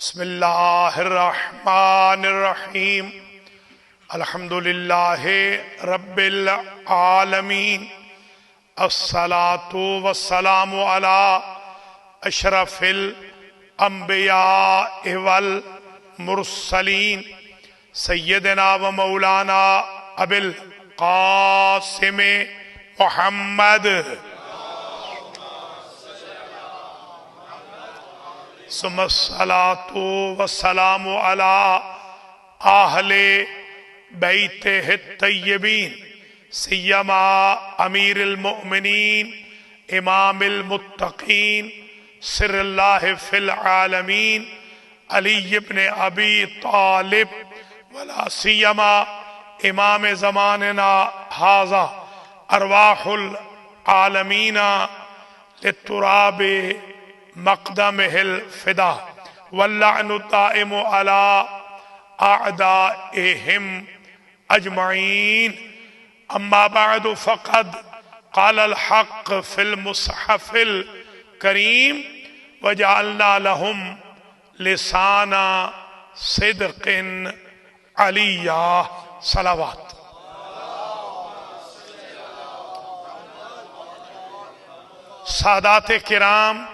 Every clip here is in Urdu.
بسم اللہ الرحمن الرحیم الحمد للہ رب العالمین الصلاة والسلام علی اشرف الانبیاء والمرسلین سیدنا و مولانا ابی القاسم محمد ثم الصلاة والسلام على أهل بيته الطيبين سيما أمير المؤمنين إمام المتقين سر الله في العالمين علي بن أبي طالب ولا سيما إمام زماننا هذا أرواح العالمين للتراب مقدمه الفدا واللعن الدائم على أعدائهم أجمعين أما بعد فقد قال الحق في المصحف الكريم وجعلنا لهم لسان صدق عليا صلوات. سادات کرام،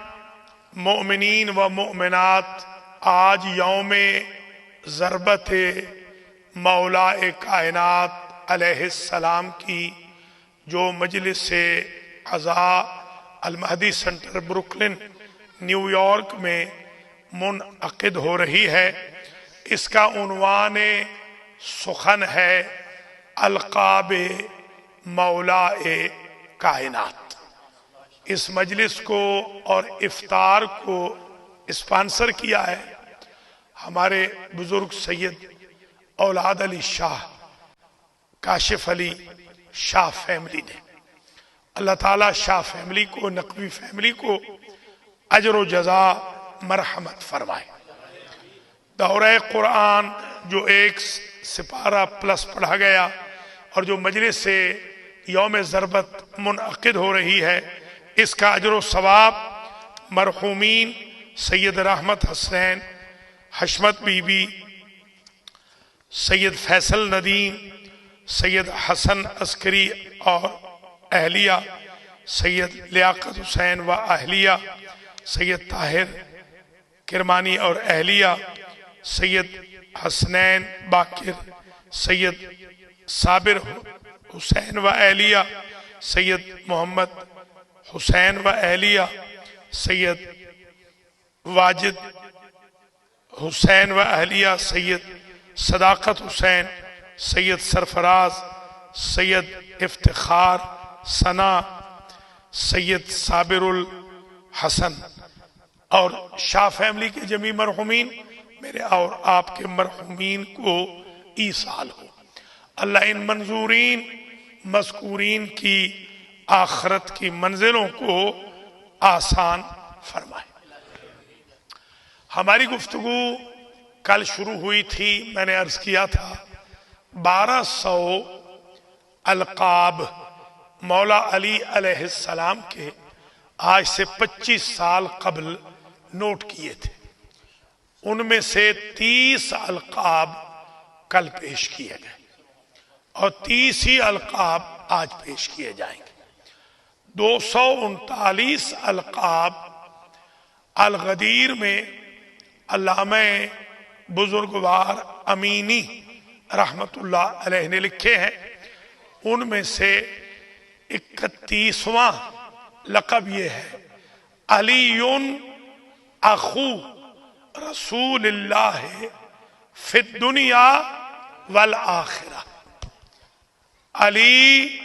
مومنین و مومنات، آج یوم ضربت مولا کائنات علیہ السلام کی جو مجلس عزاء المہدی سنٹر بروکلن نیو یارک میں منعقد ہو رہی ہے، اس کا عنوان سخن ہے القاب مولا کائنات. اس مجلس کو اور افطار کو اسپانسر کیا ہے ہمارے بزرگ سید اولاد علی شاہ کاشف علی شاہ فیملی نے. اللہ تعالیٰ شاہ فیملی کو، نقوی فیملی کو اجر و جزا مرحمت فرمائے. دورہ قرآن جو 1 سپارہ پلس پڑھا گیا اور جو مجلس سے یوم ضربت منعقد ہو رہی ہے، اس کا اجر و ثواب مرحومین سید رحمت حسین، حشمت بی بی، سید فیصل ندیم، سید حسن عسکری اور اہلیہ، سید لیاقت حسین و اہلیہ، سید طاہر کرمانی اور اہلیہ، سید حسنین باقر، سید صابر حسین و اہلیہ، سید محمد حسین و اہلیہ، سید واجد حسین و اہلیہ، سید صداقت حسین، سید سرفراز، سید افتخار ثنا، سید صابر الحسن اور شاہ فیملی کے جمیع مرحومین. میرے اور آپ کے مرحومین کو ایصال ہو. اللہ ان منظورین مذکورین کی آخرت کی منزلوں کو آسان فرمائے. ہماری گفتگو کل شروع ہوئی تھی، میں نے عرض کیا تھا 1200 القاب مولا علی علیہ السلام کے آج سے 25 سال قبل نوٹ کیے تھے. ان میں سے 30 القاب کل پیش کیے گئے اور 30 ہی القاب آج پیش کیے جائیں گے. 239 القاب الغدیر میں علامہ بزرگوار امینی رحمت اللہ علیہ نے لکھے ہیں. ان میں سے 31واں لقب یہ ہے علی اخو رسول اللہ فی الدنیا والآخرہ. علی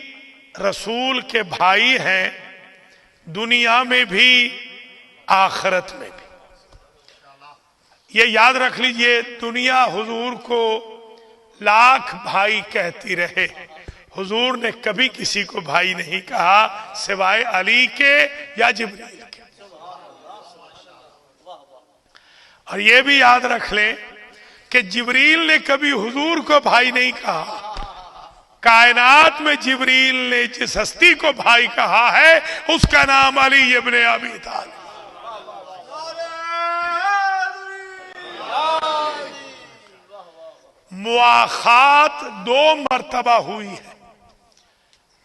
رسول کے بھائی ہیں دنیا میں بھی آخرت میں بھی. یہ یاد رکھ لیجئے، دنیا حضور کو لاکھ بھائی کہتی رہے، حضور نے کبھی کسی کو بھائی نہیں کہا سوائے علی کے یا جبریل کے. اور یہ بھی یاد رکھ لیں کہ جبریل نے کبھی حضور کو بھائی نہیں کہا. کائنات میں جبریل نے جس ہستی کو بھائی کہا ہے اس کا نام علی ابن ابی طالب. مواخات 2 مرتبہ ہوئی ہے.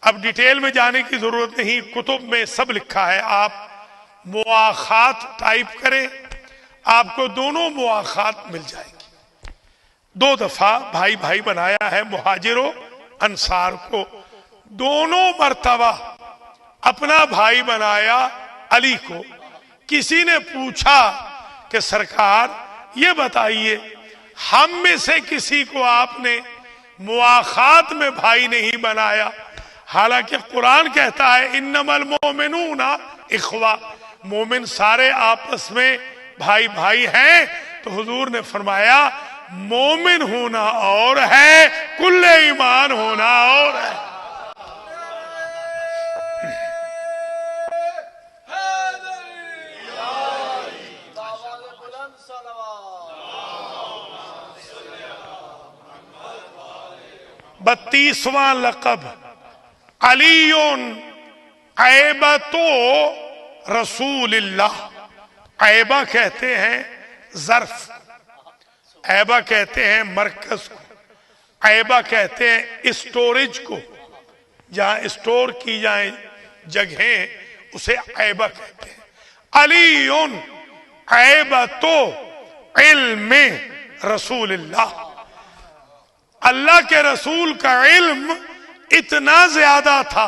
اب ڈیٹیل میں جانے کی ضرورت نہیں، کتب میں سب لکھا ہے. آپ مواخات ٹائپ کریں، آپ کو دونوں مواخات مل جائے گی. 2 دفعہ بھائی بھائی بنایا ہے مہاجر و انصار کو. دونوں مرتبہ اپنا بھائی بنایا علی کو. کسی نے پوچھا کہ سرکار یہ بتائیے ہم میں سے کسی کو آپ نے مواخات میں بھائی نہیں بنایا، حالانکہ قرآن کہتا ہے انما المؤمنون اخوہ، مومن سارے آپس میں بھائی بھائی ہیں. تو حضور نے فرمایا مومن ہونا اور ہے، کل ایمان ہونا اور ہے. بتیسواں لقب علی عیبۃ رسول اللہ. عیبہ کہتے ہیں ظرف، عیبہ کہتے ہیں مرکز کو، عیبہ کہتے ہیں اسٹوریج کو، جہاں اسٹور کی جائیں جگہیں اسے عیبہ کہتے ہیں. علی عیبۃ علم رسول اللہ. اللہ کے رسول کا علم اتنا زیادہ تھا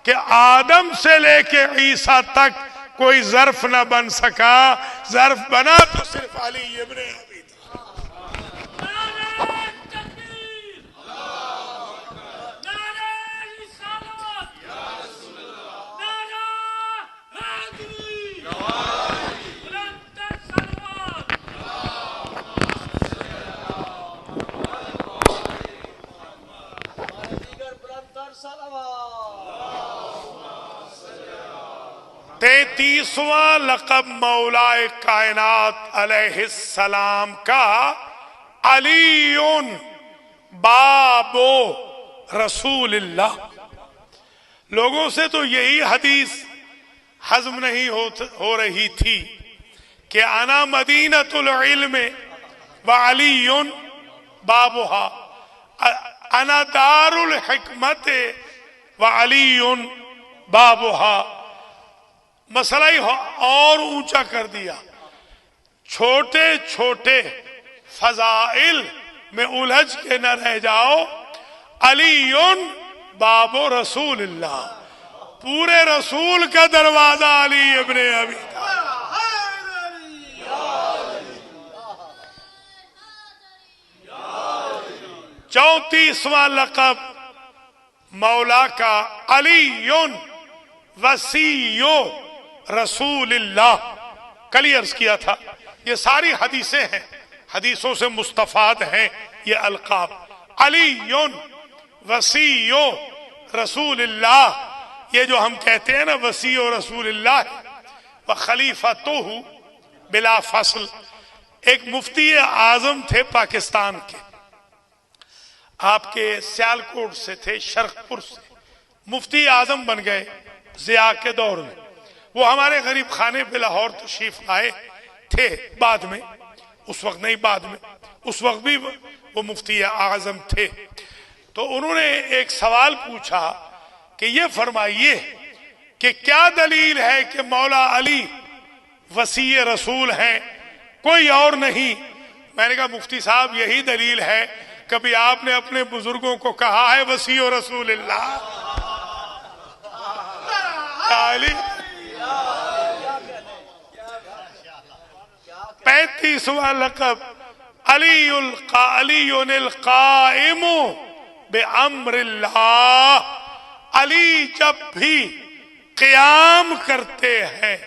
کہ آدم سے لے کے عیسیٰ تک کوئی ظرف نہ بن سکا، ظرف بنا تو صرف علی ابن ابی طالب. تیسواں لقب مولا کائنات علیہ السلام کا علی باب رسول اللہ. لوگوں سے تو یہی حدیث ہضم نہیں ہو رہی تھی کہ انا مدینۃ العلم وعلی بابھا، انا دار الحکمت وعلی بابھا. مسئلہ ہی اور اونچا کر دیا. چھوٹے چھوٹے فضائل میں الجھ کے نہ رہ جاؤ. علی باب رسول اللہ، پورے رسول کا دروازہ علی ابن ابی طالب. 34واں لقب مولا کا علی وصی رسول اللہ. کل ہی عرض کیا تھا یہ ساری حدیثیں ہیں، حدیثوں سے مستفاد ہیں یہ القاب. علی وصی رسول اللہ، یہ جو ہم کہتے ہیں نا وصی رسول اللہ وخلیفتہ بلا فصل. ایک مفتی اعظم تھے پاکستان کے، آپ کے سیالکوٹ سے تھے، شرقپور سے. مفتی اعظم بن گئے ضیاء کے دور میں. وہ ہمارے غریب خانے پہ لاہور تشریف لائے تھے بعد میں، اس وقت نہیں، بعد میں. اس وقت بھی وہ مفتی اعظم تھے. تو انہوں نے ایک سوال پوچھا کہ یہ فرمائیے کہ کیا دلیل ہے کہ مولا علی وصی رسول ہیں، کوئی اور نہیں؟ میں نے کہا مفتی صاحب یہی دلیل ہے. کبھی آپ نے اپنے بزرگوں کو کہا ہے وصی رسول اللہ؟ علی 35واں لقب علی القائم بامر اللہ. علی جب بھی قیام کرتے ہیں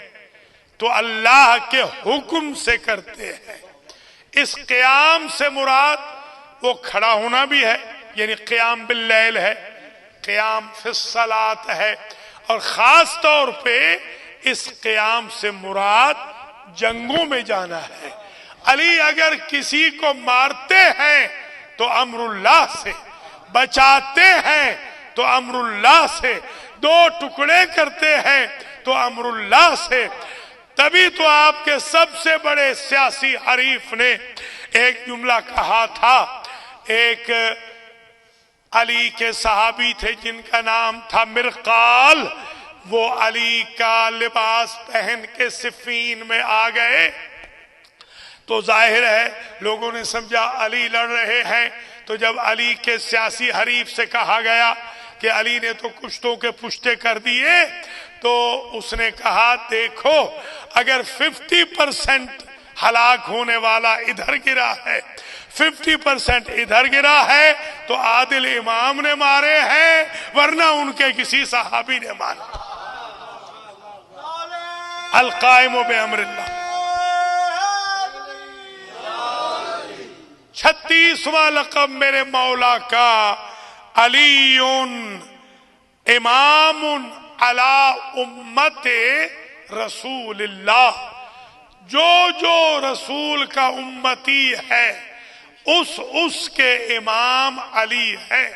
تو اللہ کے حکم سے کرتے ہیں. اس قیام سے مراد وہ کھڑا ہونا بھی ہے، یعنی قیام باللیل ہے، قیام فی الصلاۃ ہے، اور خاص طور پہ اس قیام سے مراد جنگوں میں جانا ہے. علی اگر کسی کو مارتے ہیں تو امر اللہ سے، بچاتے ہیں تو امر اللہ سے، 2 ٹکڑے کرتے ہیں تو امر اللہ سے. تبھی تو آپ کے سب سے بڑے سیاسی حریف نے ایک جملہ کہا تھا، ایک علی کے صحابی تھے جن کا نام تھا مرقال، وہ علی کا لباس پہن کے صفین میں آ گئے تو ظاہر ہے لوگوں نے سمجھا علی لڑ رہے ہیں، تو جب علی کے سیاسی حریف سے کہا گیا کہ علی نے تو کشتوں کے پشتے کر دیے، تو اس نے کہا دیکھو اگر 50% ہلاک ہونے والا ادھر گرا ہے، 50% ادھر گرا ہے تو عادل امام نے مارے ہیں، ورنہ ان کے کسی صحابی نے مارا۔ القائم بامر اللہ۔ 36واں لقب میرے مولا کا، علی امام علی امت رسول اللہ، جو رسول کا امتی ہے اس کے امام علی ہے۔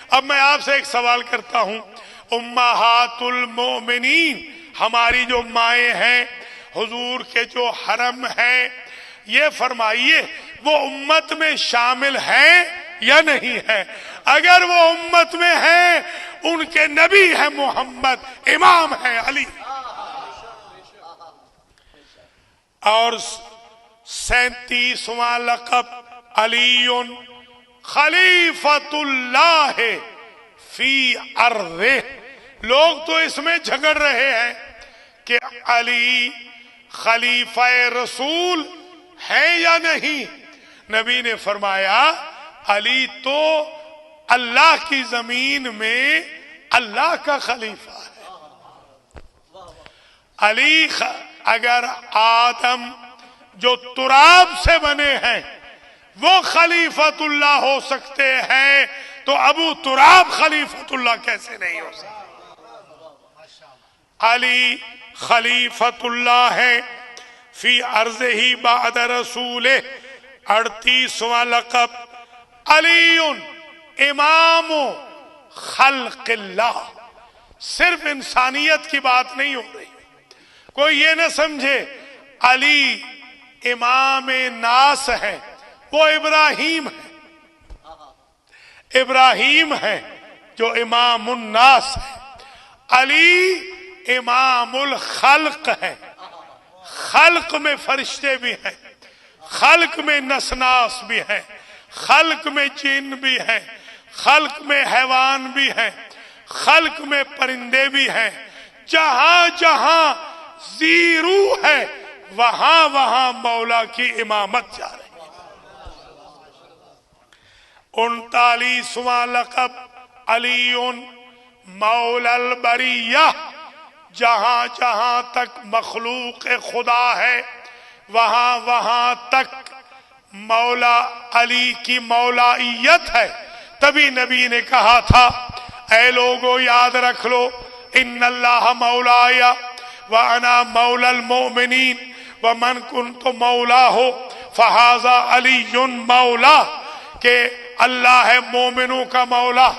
اب میں آپ سے ایک سوال کرتا ہوں، امہات المومنین ہماری جو مائیں ہیں، حضور کے جو حرم ہیں، یہ فرمائیے وہ امت میں شامل ہیں یا نہیں ہیں؟ اگر وہ امت میں ہیں، ان کے نبی ہیں محمد، امام ہیں علی۔ اور 37واں لقب، علی خلیفۃ اللہ فی ارضہ۔ لوگ تو اس میں جھگڑ رہے ہیں کہ علی خلیفہ رسول ہے یا نہیں۔ نبی نے فرمایا علی تو اللہ کی زمین میں اللہ کا خلیفہ ہے۔ علی اگر آدم جو تراب سے بنے ہیں وہ خلیفۃ اللہ ہو سکتے ہیں، تو ابو تراب خلیفۃ اللہ کیسے نہیں ہو سکتے؟ علی خلیفۃ اللہ ہے فی ارضہ بعد رسولہ۔ 38واں لقب، علی امام خلق اللہ۔ صرف انسانیت کی بات نہیں ہو رہی، کوئی یہ نہ سمجھے علی امام ناس ہے، وہ ابراہیم ہے، ابراہیم ہے جو امام الناس ہے۔ علی امام الخلق ہے، خلق میں فرشتے بھی ہیں، خلق میں نسناس بھی ہیں، خلق میں جن بھی ہیں، خلق میں حیوان بھی ہیں، خلق میں پرندے بھی ہیں۔ جہاں جہاں زیرو ہے وہاں وہاں مولا کی امامت جا رہی ہے۔ 39واں لقب، علی مولا البریہ۔ جہاں جہاں تک مخلوق خدا ہے وہاں وہاں تک مولا علی کی مولائیت ہے۔ تبھی نبی نے کہا تھا اے لوگو یاد رکھ لو، ان اللہ مولایا وانا مولا المؤمنین ومن کنت مولا ہو فہذا علی مولا، کہ اللہ ہے مومنوں کا مولا،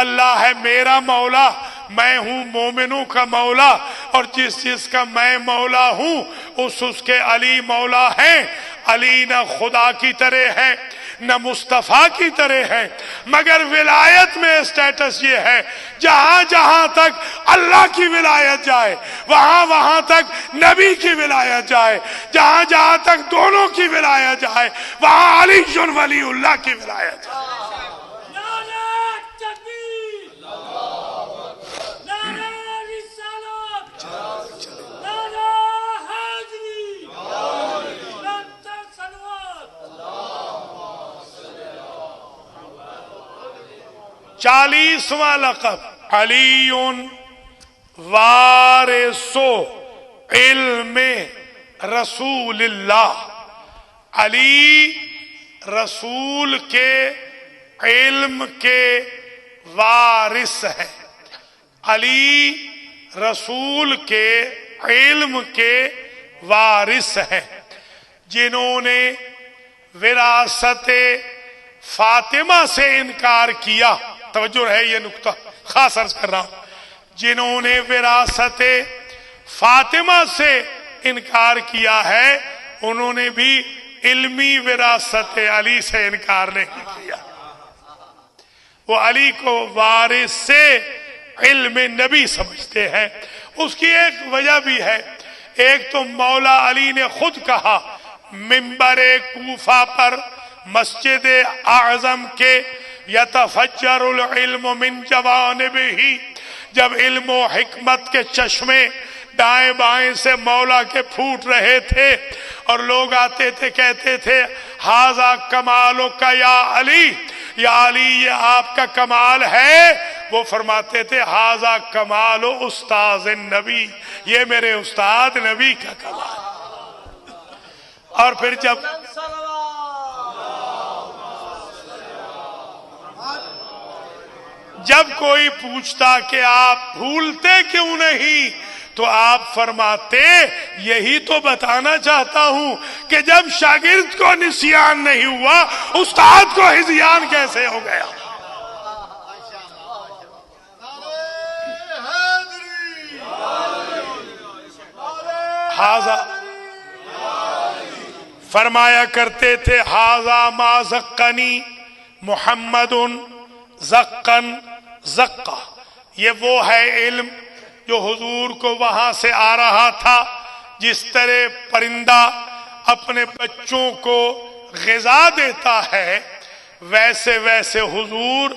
اللہ ہے میرا مولا، میں ہوں مومنوں کا مولا، اور جس کا میں مولا ہوں اس کے علی مولا ہیں۔ علی نہ خدا کی طرح ہے نہ مصطفیٰ کی طرح ہے، مگر ولایت میں اسٹیٹس یہ ہے جہاں جہاں تک اللہ کی ولایت جائے وہاں وہاں تک نبی کی ولایت جائے، جہاں جہاں تک دونوں کی ولایت جائے وہاں علی ولی اللہ کی ولایت جائے۔ چالیسواں لقب، علی وارث علم رسول اللہ۔ علی رسول کے علم کے وارث ہے، علی رسول کے علم کے وارث ہے، جنہوں نے وراثت فاطمہ سے انکار کیا۔ توجہ ہے یہ نقطہ خاص عرض کر رہا ہوں، جنہوں نے وراثت فاطمہ سے انکار کیا ہے انہوں نے بھی علمی وراثت علی سے انکار نہیں کیا۔ وہ علی کو وارث سے علم نبی سمجھتے ہیں۔ اس کی ایک وجہ بھی ہے، ایک تو مولا علی نے خود کہا منبر کوفہ پر مسجد اعظم کے یتفجر العلم من جوانبہ، جب علم و حکمت کے چشمے دائیں بائیں سے مولا کے پھوٹ رہے تھے اور لوگ آتے تھے کہتے تھے ھذا کمالک یا علی، یا علی یہ آپ کا کمال ہے، وہ فرماتے تھے ھذا کمال استاذ النبی، یہ میرے استاد نبی کا کمال۔ اور پھر جب کوئی پوچھتا کہ آپ بھولتے کیوں نہیں، تو آپ فرماتے یہی تو بتانا چاہتا ہوں کہ جب شاگرد کو نسیان نہیں ہوا، استاد کو ہذیان کیسے ہو گیا۔ ھذا فرمایا کرتے تھے ھذا ما زقنی محمد زقن زقہ، یہ وہ ہے علم جو حضور کو وہاں سے آ رہا تھا، جس طرح پرندہ اپنے بچوں کو غذا دیتا ہے ویسے ویسے حضور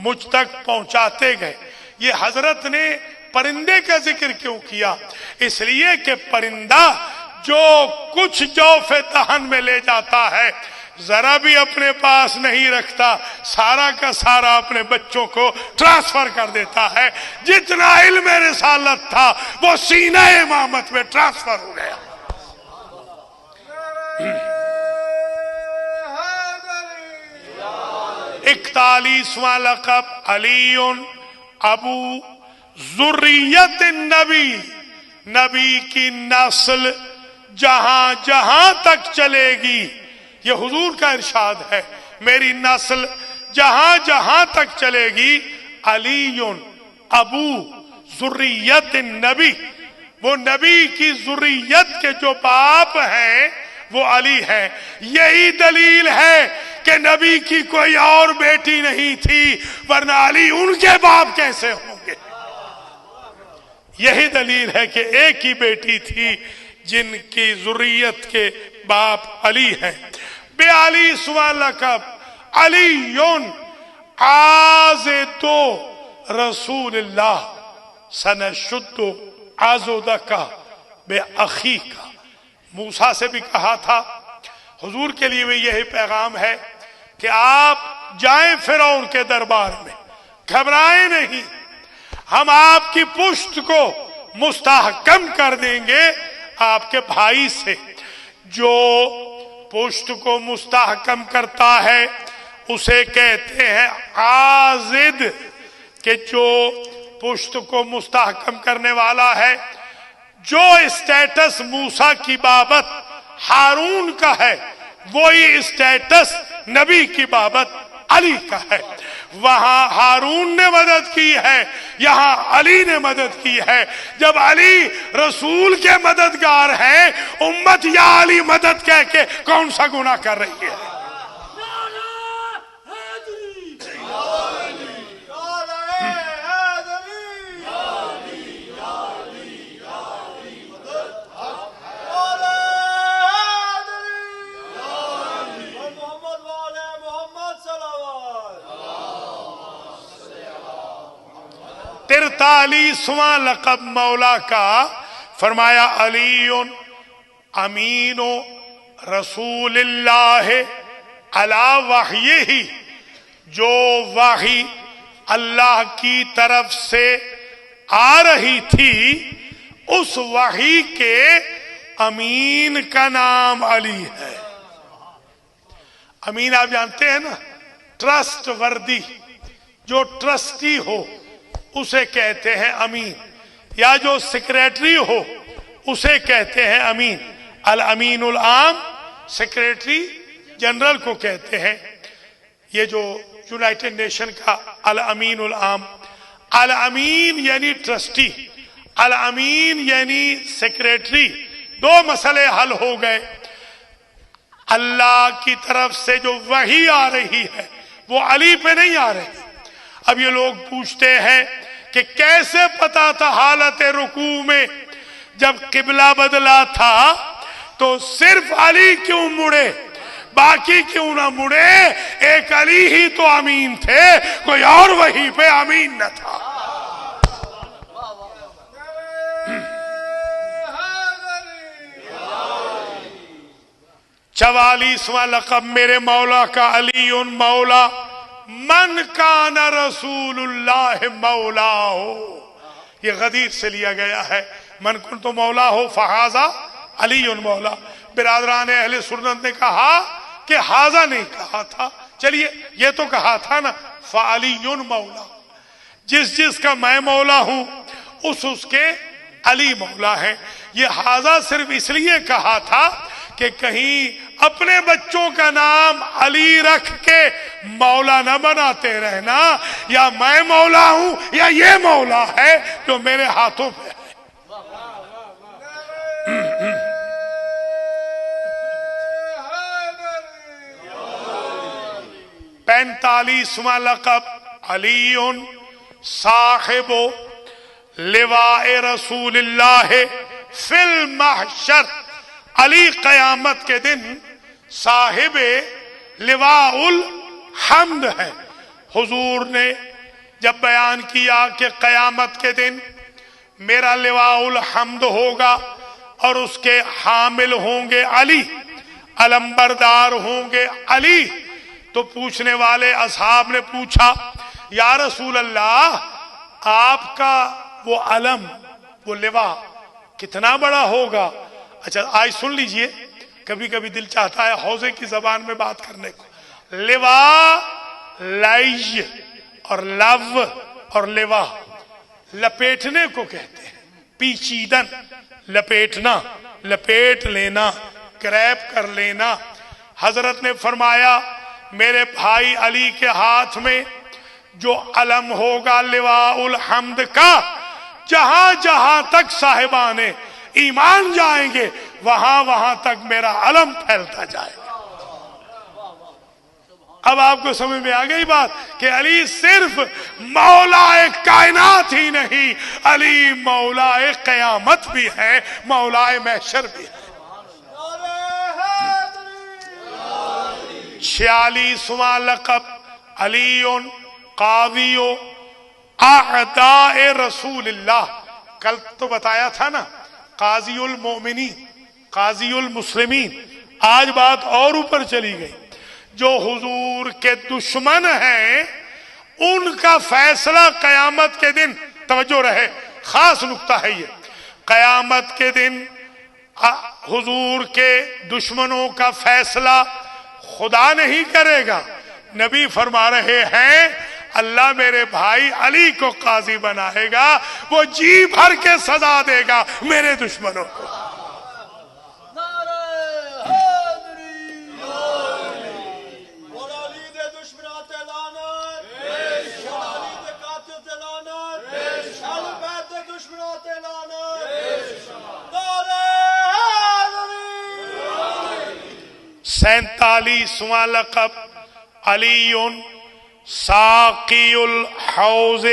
مجھ تک پہنچاتے گئے۔ یہ حضرت نے پرندے کا ذکر کیوں کیا؟ اس لیے کہ پرندہ جو کچھ جوف دہن میں لے جاتا ہے ذرا بھی اپنے پاس نہیں رکھتا، سارا کا سارا اپنے بچوں کو ٹرانسفر کر دیتا ہے۔ جتنا علم رسالت تھا وہ سینہ امامت میں ٹرانسفر ہو گیا۔ 41واں لقب علی ابو ذریت النبی، نبی کی نسل جہاں جہاں تک چلے گی، یہ حضور کا ارشاد ہے، میری نسل جہاں جہاں تک چلے گی علی ابو ذریت النبی، وہ نبی کی ذریت کے جو باپ ہیں وہ علی ہیں۔ یہی دلیل ہے کہ نبی کی کوئی اور بیٹی نہیں تھی، ورنہ علی ان کے باپ کیسے ہوں گے؟ یہی دلیل ہے کہ ایک ہی بیٹی تھی جن کی ذریت کے باپ علی ہیں۔ 42واں لقب علی عاضد رسول اللہ سنشد عضدک بأخیک، موسیٰ سے بھی کہا تھا، حضور کے لیے بھی یہی پیغام ہے کہ آپ جائیں فرعون کے دربار میں، گھبرائیں نہیں، ہم آپ کی پشت کو مستحکم کر دیں گے آپ کے بھائی سے۔ جو پشت کو مستحکم کرتا ہے اسے کہتے ہیں عاضد، کہ جو پشت کو مستحکم کرنے والا ہے۔ جو اسٹیٹس موسیٰ کی بابت ہارون کا ہے وہی اسٹیٹس نبی کی بابت علی کا ہے۔ وہاں ہارون نے مدد کی ہے، یہاں علی نے مدد کی ہے۔ جب علی رسول کے مددگار ہیں، امت یا علی مدد کہہ کے کون سا گناہ کر رہی ہے؟ ترتالیسواں لقب مولا کا، فرمایا علی امین رسول اللہ علی وحیہ، جو وحی اللہ کی طرف سے آ رہی تھی اس وحی کے امین کا نام علی ہے۔ امین آپ جانتے ہیں نا، ٹرسٹ وردی، جو ٹرسٹی ہو اسے کہتے ہیں امین، یا جو سیکریٹری ہو اسے کہتے ہیں امین۔ الامین العام سیکریٹری جنرل کو کہتے ہیں، یہ جو یونائٹڈ نیشن کا الامین العام، الامین یعنی ٹرسٹی، الامین یعنی سیکریٹری۔ دو مسئلے حل ہو گئے، اللہ کی طرف سے جو وحی آ رہی ہے وہ علی پہ نہیں آ رہی، اب یہ لوگ پوچھتے ہیں کہ کیسے پتا تھا حالت رکوع میں جب قبلہ بدلا تھا تو صرف علی کیوں مڑے، باقی کیوں نہ مڑے؟ ایک علی ہی تو امین تھے، کوئی اور وہیں پہ امین نہ تھا۔ 44واں لقب میرے مولا کا علی مولا من کان رسول اللہ مولا ہو، یہ غدیر سے لیا گیا ہے، من کن تو مولا ہو فہذا علی مولا۔ برادران اہل سنت نے کہا کہ ہاذا نہیں کہا تھا، چلیے یہ تو کہا تھا نا فعلی مولا، جس کا میں مولا ہوں اس کے علی مولا ہیں۔ یہ ہاذا صرف اس لیے کہا تھا کہ کہیں اپنے بچوں کا نام علی رکھ کے مولا نہ بناتے رہنا، یا میں مولا ہوں یا یہ مولا ہے جو میرے ہاتھوں پہ ہے۔ 45واں لقب علی صاحب لواء رسول اللہ فی المحشر، علی قیامت کے دن صاحب لواء الحمد ہے۔ حضور نے جب بیان کیا کہ قیامت کے دن میرا لواء الحمد ہوگا اور اس کے حامل ہوں گے علی، علمبردار ہوں گے علی، تو پوچھنے والے اصحاب نے پوچھا یا رسول اللہ آپ کا وہ علم، وہ لواء کتنا بڑا ہوگا؟ اچھا آج سن لیجئے، کبھی کبھی دل چاہتا ہے حوضے کی زبان میں بات کرنے کو۔ لواء لائج اور لو اور لواء لپیٹنے کو کہتے ہیں، پیچیدن، لپیٹنا، لپیٹ لینا، گریب کر لینا۔ حضرت نے فرمایا میرے بھائی علی کے ہاتھ میں جو علم ہوگا لواء الحمد کا، جہاں جہاں تک صاحبان ایمان جائیں گے وہاں وہاں تک میرا علم پھیلتا جائے گا۔ اب آپ کو سمجھ میں آ گئی بات کہ علی صرف مولا کائنات ہی نہیں، علی مولا قیامت بھی ہے، مولا محشر بھی ہے۔ 46واں لقب علی قاضی اعداء رسول اللہ، کل تو بتایا تھا نا قاضی المؤمنین، قاضی المسلمین، آج بات اور اوپر چلی گئی۔ جو حضور کے دشمن ہیں ان کا فیصلہ قیامت کے دن، توجہ رہے خاص نکتہ ہے یہ، قیامت کے دن حضور کے دشمنوں کا فیصلہ خدا نہیں کرے گا، نبی فرما رہے ہیں اللہ میرے بھائی علی کو قاضی بنائے گا، وہ جی بھر کے سزا دے گا میرے دشمنوں کو۔ سینتالیسواں لقب علی ساقی الحوض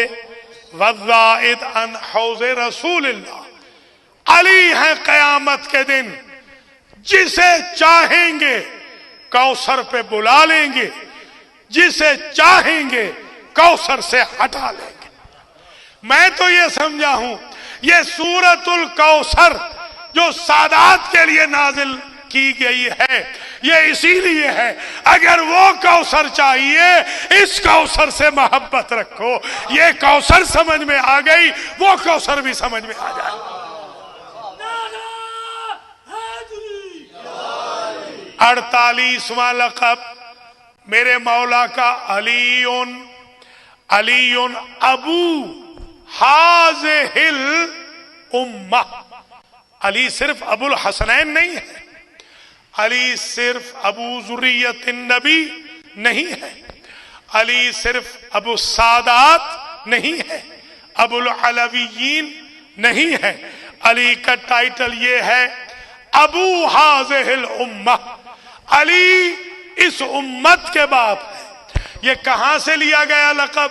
والزائد عن حوض رسول اللہ، علی ہیں قیامت کے دن جسے چاہیں گے کوثر پہ بلا لیں گے، جسے چاہیں گے کوثر سے ہٹا لیں گے۔ میں تو یہ سمجھا ہوں یہ سورۃ الکوثر جو سادات کے لیے نازل کی گئی ہے یہ اسی لیے ہے اگر وہ کوثر چاہیے اس کوثر سے محبت رکھو، یہ کوثر سمجھ میں آ گئی وہ کوثر بھی سمجھ میں آ جائے۔ 48واں لقب میرے مولا کا علی علی ابو ہذہ الامہ، علی صرف ابو الحسنین نہیں ہے، علی صرف ابو ذریت النبی نہیں ہے، علی صرف ابو السادات نہیں ہے، ابو العلویین نہیں ہے، علی کا ٹائٹل یہ ہے ابو ہذہ الامہ، علی اس امت کے باپ ہے۔ یہ کہاں سے لیا گیا لقب؟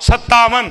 57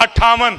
58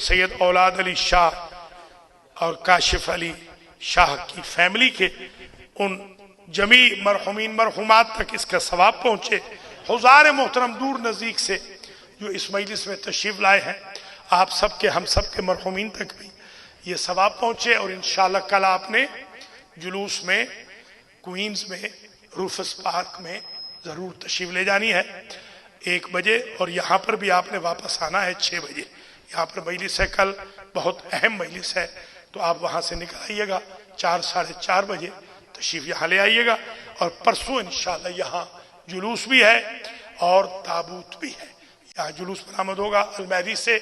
سید اولاد علی شاہ اور کاشف علی شاہ کی فیملی کے ان جمی مرحومین مرحومات تک اس کا ثواب پہنچے. حضار محترم دور نزدیک سے جو اس مجلس میں تشریف لائے ہیں، آپ سب کے ہم سب کے مرحومین تک بھی یہ ثواب پہنچے. اور انشاءاللہ کل آپ نے جلوس میں کوئینز میں روفس پارک میں ضرور تشریف لے جانی ہے 1 بجے، اور یہاں پر بھی آپ نے واپس آنا ہے 6 بجے. یہاں پر مجلس ہے کل، بہت اہم مجلس ہے، تو آپ وہاں سے نکل آئیے گا 4 ساڑھے 4 بجے تشریف یہاں لے آئیے گا. اور پرسوں انشاءاللہ یہاں جلوس بھی ہے اور تابوت بھی ہے. یہاں جلوس برآمد ہوگا المہدی سے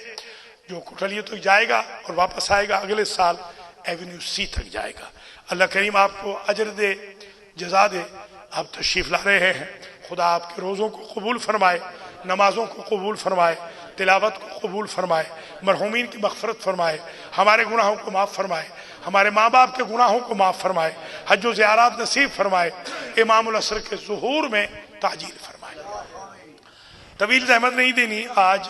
جو کوٹھلیوں تک جائے گا اور واپس آئے گا اگلے سال ایونیو سی تک جائے گا. اللہ کریم آپ کو اجر دے، جزا دے. آپ تشریف لا رہے ہیں، خدا آپ کے روزوں کو قبول فرمائے، نمازوں کو قبول فرمائے، تلاوت کو قبول فرمائے، مرحومین کی مغفرت فرمائے، ہمارے گناہوں کو معاف فرمائے، ہمارے ماں باپ کے گناہوں کو معاف فرمائے، حج و زیارات نصیب فرمائے، امام العصر کے ظہور میں تعجیل فرمائے. طویل زحمت نہیں دینی، آج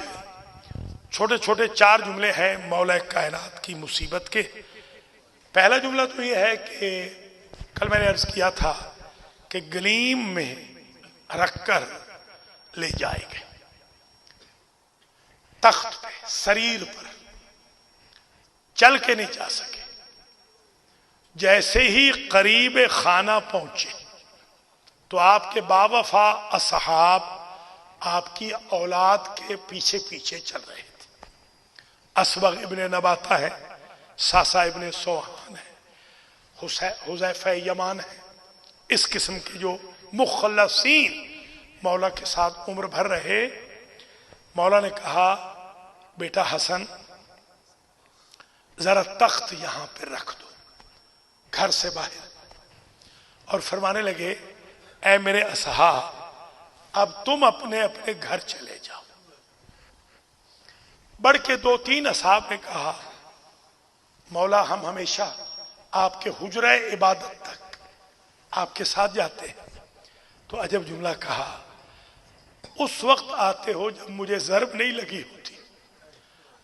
چھوٹے چھوٹے 4 جملے ہیں مولا کائنات کی مصیبت کے. پہلا جملہ تو یہ ہے کہ کل میں نے عرض کیا تھا کہ گلیم میں رکھ کر لے جائے گئے، تخت پہ سریر پر چل کے نہیں جا سکے. جیسے ہی قریب خانہ پہنچے تو آپ کے باوفا اصحاب آپ کی اولاد کے پیچھے پیچھے چل رہے تھے. اسبغ ابن نباتہ ہے، ساسا ابن سوحان ہے، حذیفہ یمان ہے. اس قسم کے جو مخلصین مولا کے ساتھ عمر بھر رہے. مولا نے کہا بیٹا حسن ذرا تخت یہاں پہ رکھ دو گھر سے باہر، اور فرمانے لگے اے میرے اصحاب اب تم اپنے اپنے گھر چلے جاؤ. بڑھ کے 2-3 اصحاب نے کہا مولا ہم ہمیشہ آپ کے حجرہ عبادت تک آپ کے ساتھ جاتے ہیں. تو عجب جملہ کہا، اس وقت آتے ہو جب مجھے ضرب نہیں لگی ہوتی،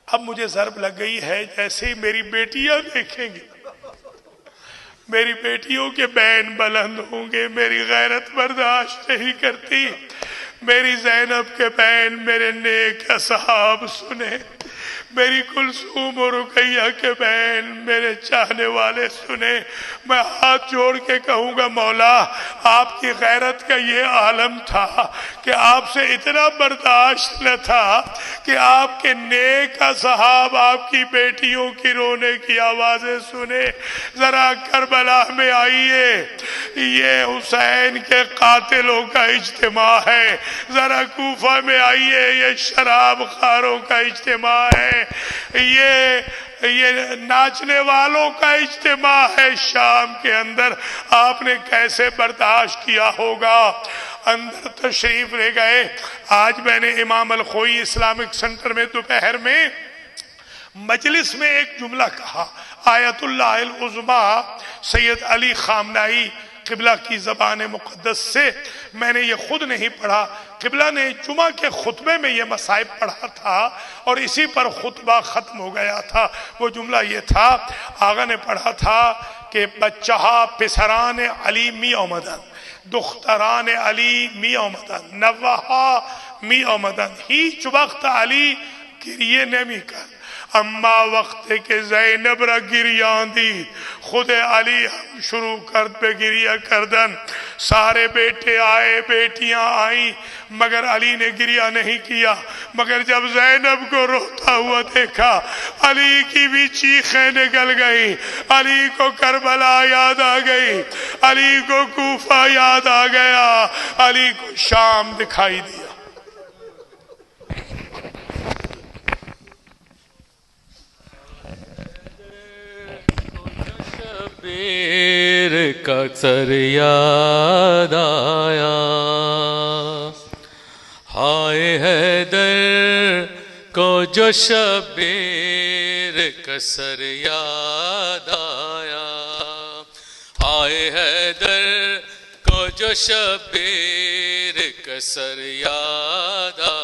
اب مجھے ضرب لگ گئی ہے. جیسے ہی میری بیٹیاں دیکھیں گی، میری بیٹیوں کے بین بلند ہوں گے، میری غیرت برداشت نہیں کرتی. میری زینب کے بین میرے نیک اصحاب سنے، میری کلثوم و رقیہ کے بین میرے چاہنے والے سنے. میں ہاتھ جوڑ کے کہوں گا مولا آپ کی غیرت کا یہ عالم تھا کہ آپ سے اتنا برداشت نہ تھا کہ آپ کے نیک اصحاب آپ کی بیٹیوں کی رونے کی آوازیں سنے. ذرا کربلا میں آئیے، یہ حسین کے قاتلوں کا اجتماع ہے. ذرا کوفہ میں آئیے، یہ شراب خاروں کا اجتماع ہے، یہ ناچنے والوں کا اجتماع ہے. شام کے اندر آپ نے کیسے برداشت کیا ہوگا. اندر تشریف لے گئے. آج میں نے امام الخوئی اسلامک سنٹر میں دوپہر میں مجلس میں ایک جملہ کہا، آیت اللہ العظمیٰ سید علی خامنائی قبلہ کی زبان مقدس سے. میں نے یہ خود نہیں پڑھا، قبلہ نے جمعہ کے خطبے میں یہ مصائب پڑھا تھا اور اسی پر خطبہ ختم ہو گیا تھا. وہ جملہ یہ تھا، آقا نے پڑھا تھا کہ بچہا پسران علی می آمدن، دختران علی می آمدن، نوہا می آمدن، هیچ وقت علی گریه نمی کرد اما وقت کہ زینب را گریان دید خود علی ہم شروع کرد پہ گریہ کردن. سارے بیٹے آئے، بیٹیاں آئیں، مگر علی نے گریہ نہیں کیا. مگر جب زینب کو روتا ہوا دیکھا علی کی بھی چیخیں نکل گئی. علی کو کربلا یاد آ گئی، علی کو کوفہ یاد آ گیا، علی کو شام دکھائی دیا. شبیر کا سر یاد آیا، ہائے حیدر کو جو شبیر کا سر یاد آیا، ہائے حیدر کو جو شبیر کا سر یاد آیا.